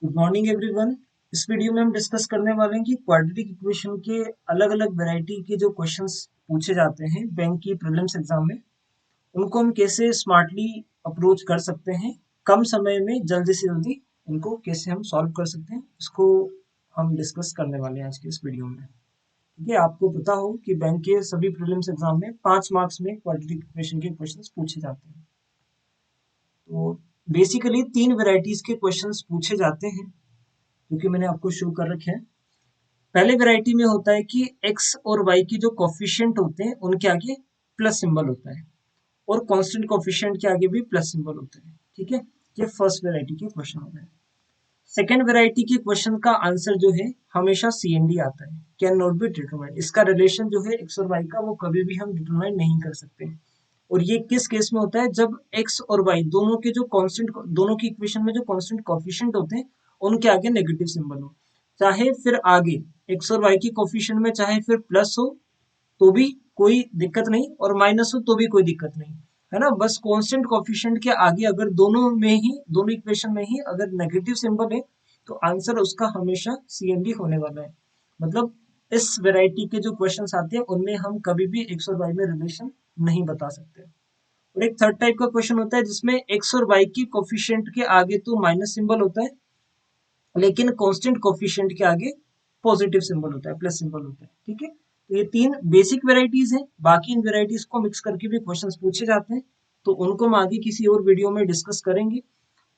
Good morning everyone. इस video में हम डिस्कस करने वाले हैं कि क्वाड्रेटिक इक्वेशन के अलग अलग वैरायटी के जो क्वेश्चंस पूछे जाते हैं बैंक की प्रीलिम्स एग्जाम में, उनको हम कैसे स्मार्टली अप्रोच कर सकते हैं, कम समय में जल्दी से जल्दी इनको कैसे हम सॉल्व कर सकते हैं, इसको हम डिस्कस करने वाले हैं आज के इस वीडियो में। ठीक है, आपको पता हो कि बैंक के सभी प्रीलिम्स एग्जाम में 5 मार्क्स में क्वाड्रेटिक इक्वेशन के क्वेश्चंस पूछे जाते हैं। तो बेसिकली 3 वैरायटीज के क्वेश्चंस पूछे जाते हैं, जो कि मैंने आपको शो कर रखे हैं। पहले वैरायटी में होता है कि एक्स और वाई की जो कोफिशिएंट होते हैं उनके आगे प्लस सिंबल होता है, और कांस्टेंट कोफिशिएंट के आगे भी प्लस सिंबल होता है। ठीक है, ये फर्स्ट वैरायटी के क्वेश्चन हो गए। सेकेंड वैरायटी के क्वेश्चन का आंसर जो है हमेशा सी एन डी आता है, कैन नॉट बी डिटरमाइंड। इसका रिलेशन जो है एक्स और वाई का वो कभी भी हम डिटरमाइन नहीं कर सकते। और ये किस केस में होता है, जब एक्स और वाई दोनों के जो कांस्टेंट, दोनों की इक्वेशन में जो कांस्टेंट कोफिशिएंट होते हैं उनके आगे नेगेटिव सिंबल हो। चाहे फिर आगे एक्स और वाई की कोफिशिएंट में चाहे फिर प्लस हो तो भी कोई दिक्कत नहीं, और माइनस हो तो भी कोई दिक्कत नहीं, है ना। बस कांस्टेंट कोफिशिएंट के आगे अगर दोनों इक्वेशन में ही अगर नेगेटिव सिंबल है तो आंसर उसका हमेशा सी एन डी होने वाला है। मतलब इस वैरायटी के जो क्वेश्चन आते हैं उनमें हम कभी भी एक्स और वाई में रिलेशन नहीं बता सकते। और एक थर्ड टाइप का क्वेश्चन होता है जिसमें एक्स और वाई की कोफिशिएंट के आगे तो माइनस सिंबल होता है, लेकिन कांस्टेंट कोफिशिएंट के आगे पॉजिटिव सिंबल होता है, प्लस सिंबल होता है। ठीक है, तो ये 3 बेसिक वेराइटीज हैं। बाकी इन वेराइटीज को मिक्स करके भी क्वेश्चंस पूछे जाते हैं, तो उनको हम आगे किसी और वीडियो में डिस्कस करेंगे।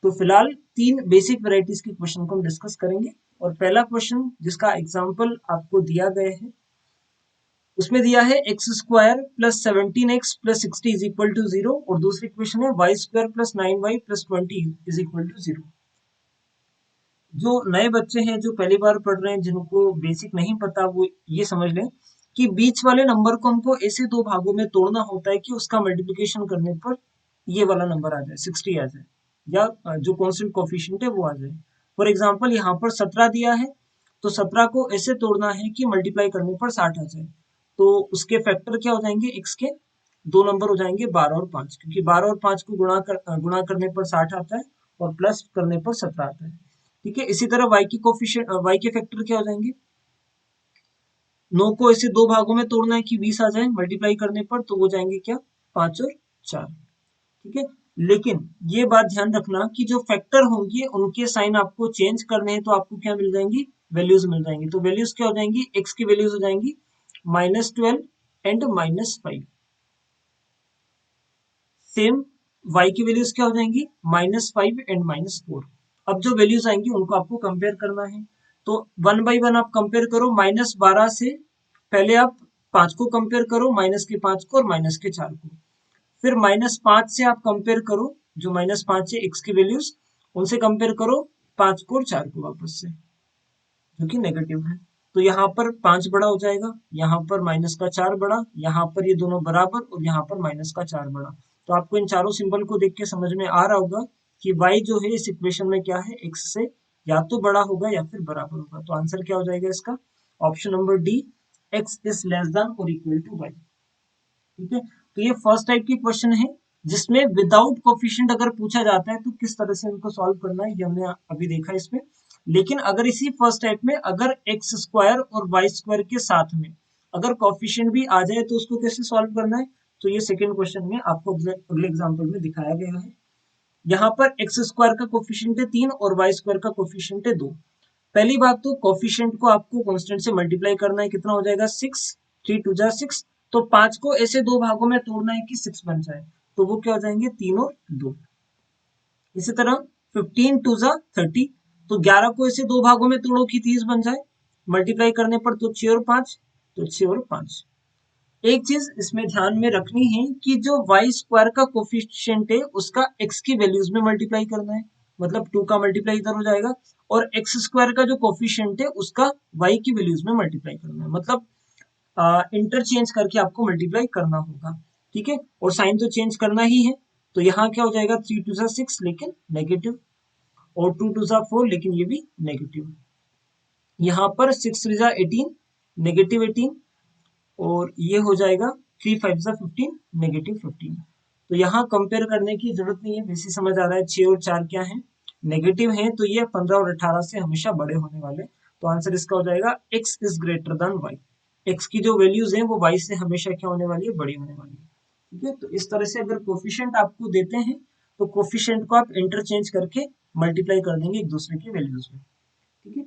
तो फिलहाल 3 बेसिक वेराइटीज के क्वेश्चन को हम डिस्कस करेंगे। और पहला क्वेश्चन जिसका एग्जाम्पल आपको दिया गया है, उसमें दिया है x square plus 17x plus 60 is equal to 0, और दूसरी क्वेश्चन है y square plus 9y plus 20 is equal to 0। जो नए बच्चे हैं जो पहली बार पढ़ रहे हैं, जिनको बेसिक नहीं पता, वो ये समझ लें कि बीच वाले नंबर को हमको ऐसे 2 भागों में तोड़ना होता है कि उसका मल्टीप्लिकेशन करने पर ये वाला नंबर आ जाए, 60 आ जाए, या जो कांस्टेंट कोफिशिएंट है वो आ जाए। फॉर एग्जांपल यहाँ पर 17 दिया है, तो 17 को ऐसे तोड़ना है कि मल्टीप्लाई करने पर 60 आ जाए। तो उसके फैक्टर क्या हो जाएंगे, एक्स के 2 नंबर हो जाएंगे 12 और 5, क्योंकि 12 और 5 को गुणा करने पर 60 आता है, और प्लस करने पर 17 आता है। ठीक है, इसी तरह y की कोफिशिएंट, y के फैक्टर क्या हो जाएंगे, 9 को ऐसे 2 भागों में तोड़ना है कि 20 आ जाए मल्टीप्लाई करने पर, तो वो जाएंगे क्या, 5 और 4। ठीक है, लेकिन ये बात ध्यान रखना कि जो फैक्टर होंगे उनके साइन आपको चेंज करने हैं, तो आपको क्या मिल जाएंगी, वैल्यूज मिल जाएंगी। तो वैल्यूज क्या हो जाएंगी, x की वैल्यूज हो जाएंगी -12 एंड -5। सेम y की वैल्यूज क्या हो जाएंगी, -5 एंड -4। अब जो वैल्यूज आएंगी उनको आपको कंपेयर करना है। तो 1 बाई 1 आप कंपेयर करो, -12 से पहले आप 5 को कंपेयर करो, -5 को और -4 को। फिर -5 से आप कंपेयर करो, जो -5 है x की वैल्यूज, उनसे कंपेयर करो 5 को और 4 को वापस से, जो कि नेगेटिव है। तो यहाँ पर 5 बड़ा हो जाएगा, यहाँ पर -4 बड़ा, यहाँ पर ये दोनों बराबर, और यहाँ पर -4 बड़ा। तो आपको इन चारों सिंबल को देख के समझ में आ रहा होगा कि y जो है इस इक्वेशन में क्या है, x से या तो बड़ा होगा या फिर बराबर होगा। तो आंसर क्या हो जाएगा इसका, option number D, x is less than और इक्वल टू y। ठीक है, तो ये फर्स्ट टाइप की क्वेश्चन है जिसमें विदाउट कोफिशिएंट अगर पूछा जाता है तो किस तरह से इनको सॉल्व करना है, ये हमने अभी देखा इसमें। लेकिन अगर इसी फर्स्ट टाइप में अगर एक्स स्क्वायर और वाई स्क्वायर के साथ में अगर कोफिशिएंट भी आ जाए तो उसको कैसे सॉल्व करना है, तो ये सेकेंड क्वेश्चन में आपको अगले एग्जाम्पल में दिखाया गया है। यहाँ पर एक्स स्क्वायर का कोफिशिएंट है 3 और वाई स्क्वायर का कोफिशिएंट है 2। पहली बात तो कोफिशिएंट को आपको कांस्टेंट से मल्टीप्लाई करना है, कितना हो जाएगा 6, 3 टू जा 6। तो 5 को ऐसे 2 भागों में तोड़ना है कि 6 बन जाए, तो वो क्या हो जाएंगे 3 और 2। इसी तरह 15 टू जा 30, तो 11 को ऐसे 2 भागों में तोड़ो कि 30 बन जाए, मल्टीप्लाई करने पर तो 6 और 5, तो 6 और 5। एक चीज इसमें ध्यान में रखनी है कि जो वाई स्क्वायर का कोफिशिएंट है उसका एक्स की वैल्यूज में मल्टीप्लाई करना है, मतलब 2 का मल्टीप्लाई इधर हो जाएगा, और एक्स स्क्वायर का जो कोफिशिएंट है उसका वाई की वैल्यूज में मल्टीप्लाई करना है, मतलब इंटरचेंज करके आपको मल्टीप्लाई करना होगा। ठीक है, और साइन तो चेंज करना ही है। तो यहाँ क्या हो जाएगा, 3 टू जा 6 लेकिन नेगेटिव, और 2 टू जा 4 लेकिन ये भी नेगेटिव। यहाँ पर 6 थ्री जा 18, नेगेटिव 18, और ये हो जाएगा 3 5 जा 15, नेगेटिव 15। तो यहाँ कंपेयर करने की जरूरत नहीं है, वैसे समझ आ रहा है 6 और 4 क्या है, नेगेटिव हैं तो ये 15 और 18 से हमेशा बड़े होने वाले। तो आंसर इसका हो जाएगा x is greater than y। x की जो वैल्यूज हैं वो y से हमेशा क्या होने वाली है, बड़ी होने वाली है। ठीक है, तो इस तरह से अगर कोफिशिएंट आपको देते हैं तो कोफिशिएंट को आप इंटरचेंज करके मल्टीप्लाई कर देंगे एक दूसरे की वैल्यूज में। ठीक है,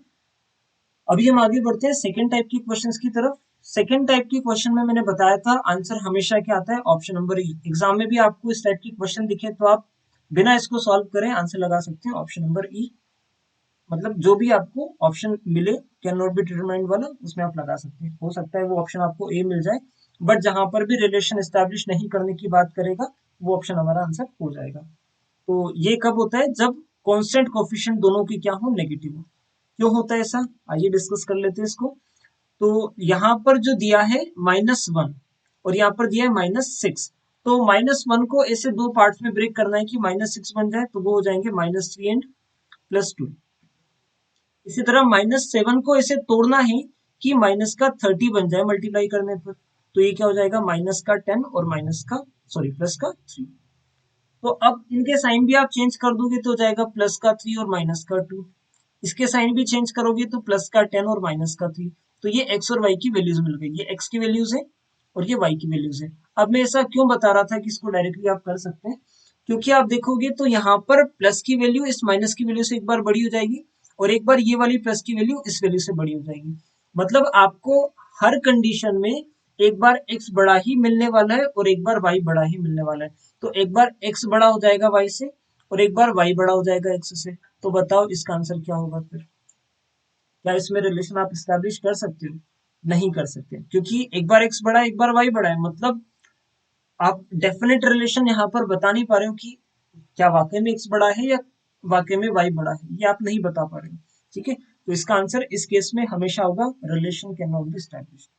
अभी हम आगे बढ़ते हैं सेकेंड टाइप की क्वेश्चंस की तरफ। सेकेंड टाइप की क्वेश्चन में मैंने बताया था आंसर हमेशा क्या आता है, ऑप्शन नंबर ई। एग्जाम में भी आपको इस टाइप की क्वेश्चन दिखे तो आप बिना इसको सॉल्व करें आंसर लगा सकते हैं ऑप्शन नंबर ई। मतलब जो भी आपको ऑप्शन मिले कैन नॉट बी डिटरमाइंड वाला उसमें आप लगा सकते हैं। हो सकता है वो ऑप्शन आपको ए मिल जाए, बट जहां पर भी रिलेशन एस्टैब्लिश नहीं करने की बात करेगा वो ऑप्शन हमारा आंसर हो जाएगा। तो ये कब होता है, जब कांस्टेंट कोफिशिएंट दोनों की क्या हो, नेगेटिव हो। क्यों होता है ऐसा, आइए डिस्कस कर लेते हैं इसको। तो यहाँ पर जो दिया है -1 और यहाँ पर दिया है -6, तो -1 को ऐसे दो पार्ट्स में ब्रेक करना है कि -6 बन जाए, तो वो हो जाएंगे -3 एंड +2। इसी तरह -7 को ऐसे तोड़ना है कि -30 बन जाए मल्टीप्लाई करने पर, तो ये क्या हो जाएगा, -10 और +3। तो अब इनके साइन भी आप चेंज कर दोगे तो हो जाएगा +3 और -2। इसके साइन भी चेंज करोगे तो +10 और -3। तो ये x और y की वैल्यूज मिल गई, ये x की वैल्यूज है और ये y की वैल्यूज है। अब मैं ऐसा क्यों बता रहा था कि इसको डायरेक्टली आप कर सकते हैं, क्योंकि आप देखोगे तो यहाँ पर प्लस की वैल्यू इस माइनस की वैल्यू से एक बार बड़ी हो जाएगी और एक बार ये वाली प्लस की वैल्यू इस वैल्यू से बड़ी हो जाएगी। मतलब आपको हर कंडीशन में एक बार x बड़ा ही मिलने वाला है और एक बार y बड़ा ही मिलने वाला है। तो एक बार x बड़ा हो जाएगा y से और एक बार y बड़ा हो जाएगा x से। तो बताओ इसका आंसर क्या होगा फिर, क्या इसमें रिलेशन आप स्टैब्लिश कर सकते हो, नहीं कर सकते, क्योंकि एक बार x बड़ा है एक बार y बड़ा है। मतलब आप डेफिनेट रिलेशन यहाँ पर बता नहीं पा रहे हो कि क्या वाकई में x बड़ा है या वाकई में y बड़ा है, ये आप नहीं बता पा रहे हो। ठीक है, तो इसका आंसर इस केस में हमेशा होगा relation can not be established.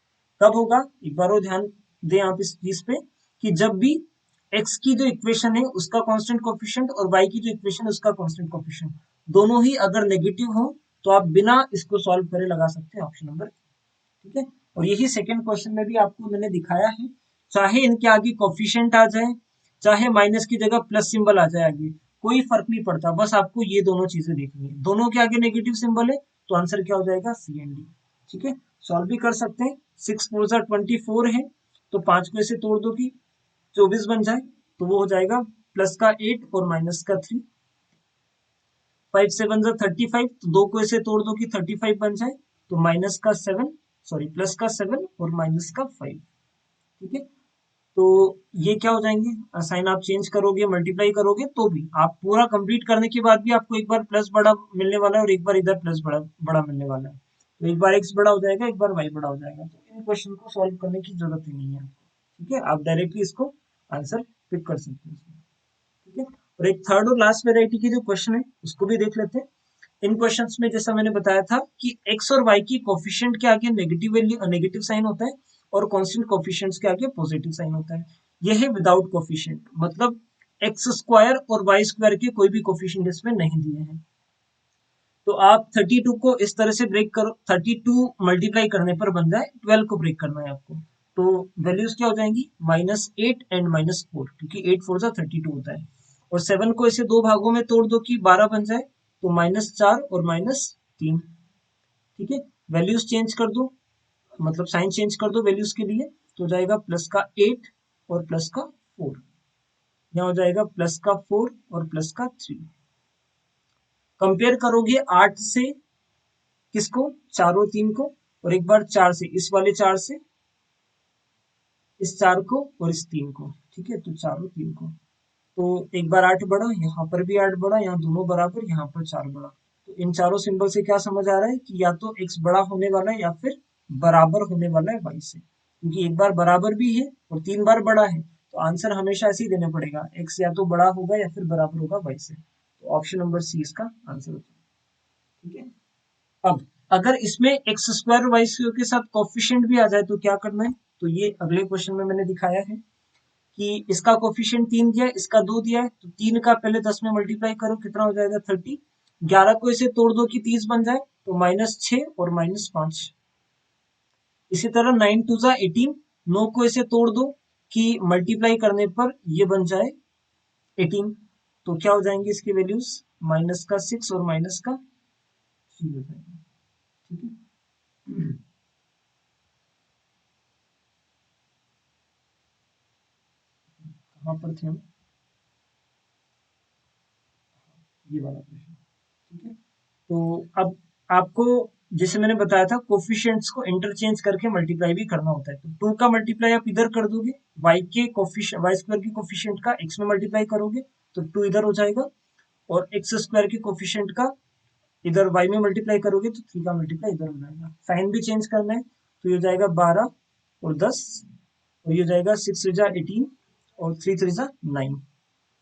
कब होगा, एक बार और ध्यान दें आप इस चीज पे, कि जब भी x की जो इक्वेशन है उसका कांस्टेंट कोफिशिएंट और y की जो इक्वेशन है उसका कांस्टेंट कोफिशिएंट दोनों ही अगर नेगेटिव हो तो आप बिना इसको सॉल्व करे लगा सकते हैं ऑप्शन नंबर। ठीक है, और यही सेकंड क्वेश्चन में भी आपको मैंने दिखाया है, चाहे इनके आगे कोफिशिएंट आ जाए चाहे माइनस की जगह प्लस सिंबल आ जाए आगे, कोई फर्क नहीं पड़ता, बस आपको ये दोनों चीजें देखनी है। दोनों के आगे नेगेटिव सिंबल है तो आंसर क्या हो जाएगा, सी एंड डी। ठीक है, सॉल्व भी कर सकते हैं। 6 4 जा 24 है तो 5 को ऐसे तोड़ दो कि 24 बन जाए, तो वो हो जाएगा प्लस का 8 और माइनस का 3। 5 7 जा 35, तो 2 को ऐसे तोड़ दो कि 35 बन जाए, तो प्लस का 7 और माइनस का 5। ठीक है, तो ये क्या हो जाएंगे, साइन आप चेंज करोगे मल्टीप्लाई करोगे तो भी आप पूरा कंप्लीट करने के बाद भी आपको एक बार प्लस बड़ा मिलने वाला है और एक बार इधर प्लस बड़ा बड़ा मिलने वाला है। तो एक बार x बड़ा हो जाएगा एक बार y बड़ा हो जाएगा, तो इन क्वेश्चन को सॉल्व करने की जरूरत ही नहीं है। ठीक है, आप डायरेक्टली इसको आंसर पिक कर सकते हैं। ठीक है, और एक थर्ड और लास्ट वेराइटी की जो क्वेश्चन है उसको भी देख लेते हैं। इन क्वेश्चंस में जैसा मैंने बताया था कि x और y की कोफिशिएंट के आगे नेगेटिव वैल्यू नेगेटिव साइन होता है और कांस्टेंट कोफिशिएंट्स के आगे पॉजिटिव साइन होता है। यह है विदाउट कोफिशिएंट, मतलब एक्स स्क्वायर और वाई स्क्वायर के कोई भी कोफिशिएंट इसमें नहीं दिए हैं। तो आप 32 को इस तरह से ब्रेक करो, 32 मल्टीप्लाई करने पर बन जाए 12 को ब्रेक करना है आपको, तो वैल्यूज क्या हो जाएंगी, -8 एंड -4, क्योंकि 8 4 जा 32 होता है। और 7 को इसे दो भागों में तोड़ दो कि 12 बन जाए, तो -4 और -3। ठीक है, वैल्यूज चेंज कर दो, मतलब साइन चेंज कर दो वैल्यूज के लिए, तो हो जाएगा प्लस का 8 और प्लस का 4। यहाँ हो जाएगा प्लस का 4 और प्लस का 3। कंपेयर करोगे 8 से किसको, 4 और 3 को, और एक बार 4 से इस वाले 4 से इस 4 को और इस 3 को। ठीक है, तो 4 और 3 को, तो एक बार 8 बढ़ा, यहाँ पर भी 8 बढ़ा, यहाँ दोनों बराबर, यहाँ पर 4 बढ़ा। तो इन चारों सिंबल से क्या समझ आ रहा है कि या तो x बड़ा होने वाला है या फिर बराबर होने वाला है y से, क्योंकि एक बार बराबर भी है और 3 बार बड़ा है, तो आंसर हमेशा ऐसे ही देना पड़ेगा, x या तो बड़ा होगा या फिर बराबर होगा y से। तो ऑप्शन नंबर सी इसका आंसर होता है। ठीक है, अब अगर इसमें एक्स स्क्वायर वाई स्क्वायर के साथ कोफिशिएंट भी आ जाए तो क्या करना है, तो ये अगले क्वेश्चन में मैंने दिखाया है कि इसका कोफिशिएंट 3 दिया है इसका 2 दिया है, तो 3 का पहले 10 में मल्टीप्लाई करो, कितना हो जाएगा 30। 11 को इसे तोड़ दो कि 30 बन जाए, तो -6 और -5। इसी तरह 9 2 जा 18, 9 को इसे तोड़ दो कि मल्टीप्लाई करने पर ये बन जाए 18, तो क्या हो जाएंगे इसकी वैल्यूज, माइनस का 6 और माइनस का 3 हो जाएगा। ठीक है, कहाँ पर थे हम, ये वाला क्वेश्चन। ठीक है, तो अब आपको जैसे मैंने बताया था कोफिशिएंट्स को इंटरचेंज करके मल्टीप्लाई भी करना होता है। तो 2 का मल्टीप्लाई आप इधर कर दोगे, y के कोफिशिएंट y स्क्वायर के कोफिशिएंट का x में मल्टीप्लाई करोगे तो 2 इधर हो जाएगा, और x स्क्वायर के कोफिशिएंट का इधर y में मल्टीप्लाई करोगे तो 3 का मल्टीप्लाई इधर हो जाएगा। साइन भी चेंज करना है तो ये हो जाएगा 12 और 10, और ये हो जाएगा 6 3 जा 18 और 3 3 जा 9।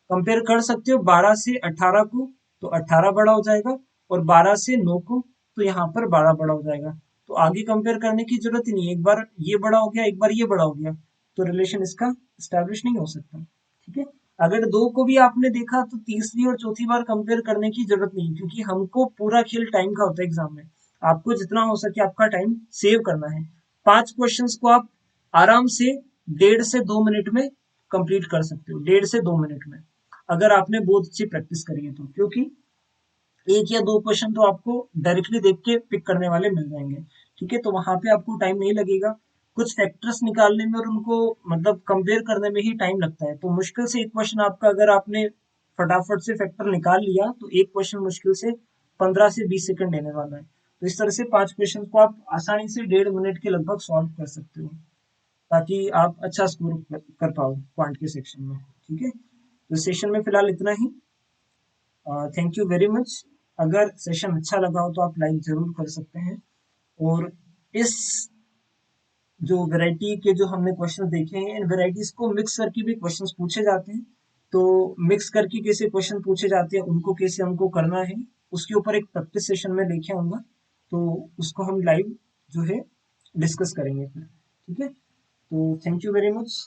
कंपेयर कर सकते हो 12 से 18 को, तो 18 बड़ा हो जाएगा, और 12 से 9 को तो यहाँ पर 12 बड़ा हो जाएगा। तो आगे कंपेयर करने की जरूरत ही नहीं है, एक बार ये बड़ा हो गया एक बार ये बड़ा हो गया तो रिलेशन इसका स्टैब्लिश नहीं हो सकता। ठीक है, अगर दो को भी आपने देखा तो तीसरी और चौथी बार कंपेयर करने की जरूरत नहीं, क्योंकि हमको पूरा खेल टाइम का होता है एग्जाम में। आपको जितना हो सके आपका टाइम सेव करना है। 5 क्वेश्चंस को आप आराम से 1.5 से 2 मिनट में कंप्लीट कर सकते हो, 1.5 से 2 मिनट में, अगर आपने बहुत अच्छी प्रैक्टिस करी है तो। क्योंकि एक या दो क्वेश्चन तो आपको डायरेक्टली देख के पिक करने वाले मिल जाएंगे। ठीक है, तो वहां पे आपको टाइम नहीं लगेगा, कुछ फैक्टर्स निकालने में और उनको मतलब कंपेयर करने में ही टाइम लगता है। तो मुश्किल से एक क्वेश्चन आपका अगर आपने फटाफट से फैक्टर निकाल लिया तो एक क्वेश्चन मुश्किल से 15 से 20 सेकंड लेने वाला है। तो इस तरह से 5 क्वेश्चन को आप आसानी से 1.5 मिनट के लगभग सॉल्व कर सकते हो, ताकि आप अच्छा स्कोर कर पाओ क्वांट के सेक्शन में। ठीक है, तो सेशन में फिलहाल इतना ही। Thank you very much. अगर सेशन अच्छा लगा हो तो आप लाइक जरूर कर सकते हैं। और इस जो वैरायटी के जो हमने क्वेश्चन देखे हैं, इन वैरायटीज को मिक्स करके भी क्वेश्चंस पूछे जाते हैं। तो मिक्स करके कैसे क्वेश्चन पूछे जाते हैं, उनको कैसे हमको करना है, उसके ऊपर एक प्रैक्टिस सेशन में लेके आऊंगा। तो उसको हम लाइव जो है डिस्कस करेंगे फिर। ठीक है, तो थैंक यू वेरी मच।